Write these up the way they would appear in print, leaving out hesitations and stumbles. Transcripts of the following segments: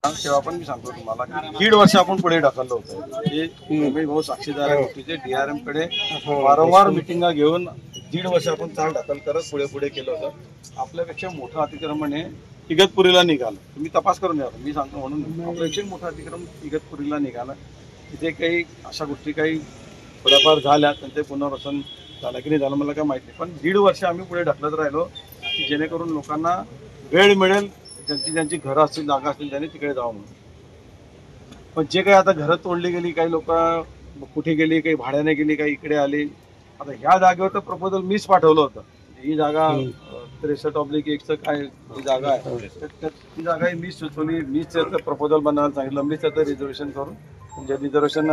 तेव्हा पण मी सांगतो तुम्हाला की 1.5 वर्ष आपण पुढे ढकललं होतं. हे भाऊ साक्षीदार आहे गोष्टीचे. DRM कडे वारंवार मिटिंगा घेऊन 1.5 वर्ष आपण चाल ढकल करत पुढे पुढे केलं होतं. आपल्यापेक्षा मोठं अतिक्रमण हे इगतपुरीला निघालं. तुम्ही तपास करून द्या. मी सांगतो म्हणून आपल्यापेक्षा मोठं अतिक्रमण इगतपुरीला निघालं. तिथे काही अशा गोष्टी काही थोड्याफार झाल्या, त्यांचे पुनर्वसन झालं की नाही झालं मला काय माहिती नाही. पण 1.5 वर्ष आम्ही पुढे ढकलत राहिलो की जेणेकरून लोकांना वेळ मिळेल, ज्यांची घरं असतील, जागा असतील, त्यांनी तिकडे जावं म्हणून. पण जे काही आता घरं तोडली गेली, काही लोक कुठे गेली, काही भाड्याने गेली, काही इकडे आली. आता ह्या जागेवर तर प्रपोजल मीच पाठवलं होतं. ही जागा 63/1 काय ही जागा आहे, ती जागा मीच सुचवली, मीच त्याचं प्रपोजल बनवायला सांगितलं, मीच त्याचं रिझर्वेशन करून म्हणजे रिझर्वेशन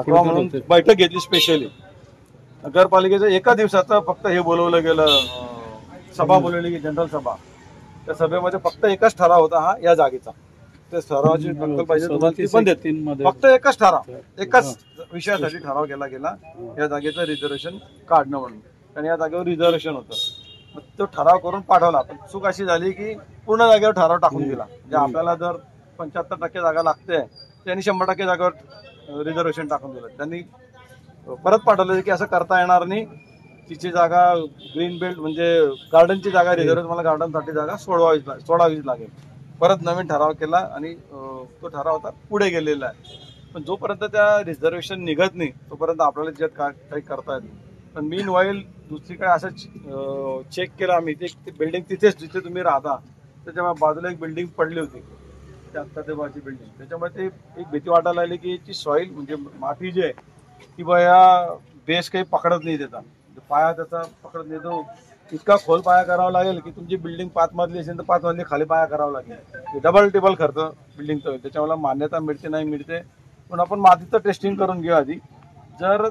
म्हणून बैठक घेतली स्पेशली. नगरपालिकेचं एका दिवसाचं फक्त हे बोलवलं गेलं, सभा बोलवली की जनरल सभा. त्या सभेमध्ये फक्त एकच ठराव होता हा या जागेचा. त्या ठरावाची दखल पाहिजे तुम्हाला ती पण देतील. फक्त एकच ठराव, एकच विषयासाठी ठराव केला गेला, या जागेचं रिझर्वेशन काढणं म्हणून. आणि या जागेवर रिझर्वेशन होतं. मग तो ठराव करून पाठवला. पण चूक अशी झाली की पूर्ण जागेवर ठराव टाकून दिला. म्हणजे आपल्याला जर 75% जागा लागते, त्यांनी 100% जागेवर रिझर्वेशन टाकून दिलं. त्यांनी परत पाठवलं की असं करता येणार नाही. तिची जागा ग्रीन बेल्ट म्हणजे गार्डनची जागा रिझर्वेशन, मला गार्डनसाठी जागा सोडावीच लागेल. परत नवीन ठराव केला आणि तो ठराव आता पुढे गेलेला आहे. पण जोपर्यंत त्या रिझर्वेशन निघत नाही तोपर्यंत आपल्याला ज्यात काही करता येत नाही. पण मीन वाईल दुसरीकडे असं चेक केलं आम्ही, ते बिल्डिंग तिथेच जिथे तुम्ही राहता त्याच्या बाजूला एक बिल्डिंग पडली होती, त्या देवाची बिल्डिंग. त्याच्यामुळे ते एक भीती वाटायला लागली की याची सॉईल म्हणजे माती जी आहे ती बया बेस काही पकडत नाही त्याचा, पाया त्याचा पकडत नाही. तो इतका खोल पाया करावा लागेल की तुमची बिल्डिंग 5 मजली असेल तर 5 मजली खाली पाया करावा लागेल. डबल टेबल खर्च बिल्डिंग तर त्याच्यामुळे मान्यता मिळते नाही मिळते. पण आपण मातीचं टेस्टिंग करून घेऊ आधी. जर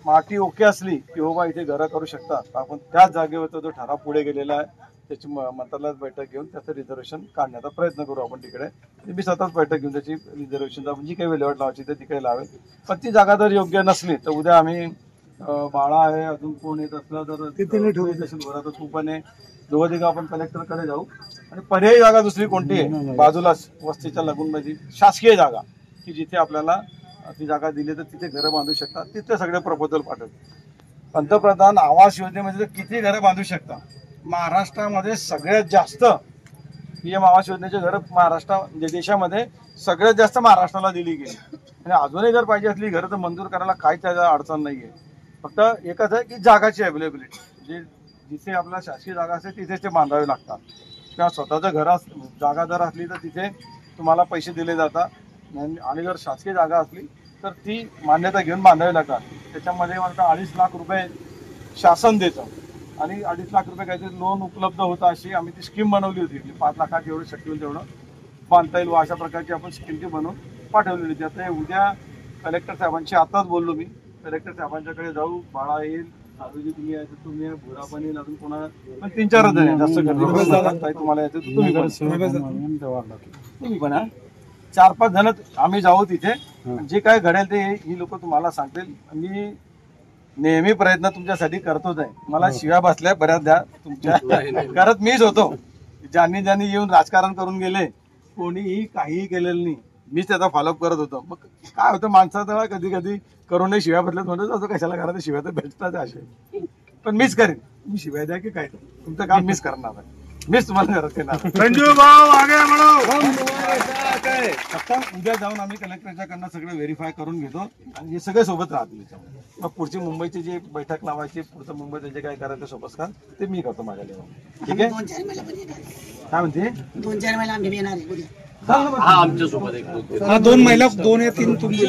माती ओके असली की हो बा इथे घरं करू शकता, तर आपण त्याच जागेवर जो ठराव पुढे गेलेला आहे त्याची मंत्रालयात बैठक घेऊन त्याचं रिझर्वेशन काढण्याचा प्रयत्न करू आपण तिकडे. मी स्वतःच बैठक घेऊन त्याची रिझर्वेशनचा जी काही विल्हेवाट लावायची ते तिकडे लावेल. पण ती जागा जर योग्य नसली तर उद्या आम्ही बाळा आहे, अजून कोण येत असलं तर तिथे ठेवू घरात तू पण आहे, दोघं आपण कलेक्टरकडे जाऊ. आणि पर्यायी जागा दुसरी कोणती आहे बाजूलाच वस्तीच्या लगूनमध्ये शासकीय जागा की जिथे आपल्याला ती जागा दिली तर तिथे घरं बांधू शकतात, तिथे सगळे प्रपोजल पाठवतो. पंतप्रधान आवास योजनेमध्ये किती घरं बांधू शकता? महाराष्ट्रामध्ये सगळ्यात जास्त PM आवास योजनेचे घरं म्हणजे देशामध्ये सगळ्यात जास्त महाराष्ट्राला दिली गेली. आणि अजूनही जर पाहिजे असली घरं तर मंजूर करायला काहीच अडचण नाही आहे. फक्त एकच आहे की जागाची अवेलेबिलिटी, म्हणजे जिथे आपल्याला शासकीय जागा असते तिथेच ते बांधावे लागतात. किंवा स्वतःचं घर जागा जर असली तर तिथे तुम्हाला पैसे दिले जातात. आणि जर शासकीय जागा असली तर ती मान्यता घेऊन बांधावी लागतात. त्याच्यामध्ये मला 2.5 लाख रुपये शासन देतं आणि 2.5 लाख रुपये काहीतरी लोन उपलब्ध होतं. अशी आम्ही ती स्कीम बनवली होती की 5 लाखात जेवढं शक्य होईल तेवढं बांधता येईल. अशा प्रकारची आपण स्कीम ती बनवून पाठवलेली होती. आता उद्या कलेक्टर साहेबांशी आताच बोललो मी. कलेक्टर साहेबांच्याकडे जाऊ. बाळा येईल, साधूजी तुम्ही यायचं, तुम्ही भुरा पण येईल, अजून कोणा पण 3-4 जण आहे. जास्त गर्दी तुम्हाला यायचं तुम्ही पण 4-5 जण आम्ही जाऊ तिथे. जे काय घडेल ते ही लोक तुम्हाला सांगतील. मी नेहमी प्रयत्न तुमच्यासाठी करतोच आहे. मला शिव्या बसल्या बऱ्याच द्या तुमच्या करत मीच होतो. ज्यांनी येऊन राजकारण करून गेले, कोणीही काहीही केलेलं नाही, मीच त्याचा फॉलोअप करत होतो. मग काय होतं माणसाचं कधी कधी करूनही शिव्या बदलत म्हणत असं कशाला करा, शिव्या तर भेटतात असे. पण मीच करेन. तुम्ही शिव्या द्या की काय, तुमचं काम मीच करणार आहे, मीच तुम्हाला करत येणार. संजू भाऊ आगे म्हणू. आता उद्या जाऊन आम्ही कलेक्टरच्याकडनं सगळं व्हेरीफाय करून घेतो आणि हे सगळे सोबत राहतील त्याच्यामध्ये. मग पुढची मुंबईची जी बैठक लावायची, पुढचं मुंबईत जे काय करायचं सोबत का ते मी करतो माझ्या लेवल. ठीक आहे. काय म्हणते 2-4 महिला आम्ही येणार आहे. आमच्या सोबत 2 महिला 2 या 3 तुम्ही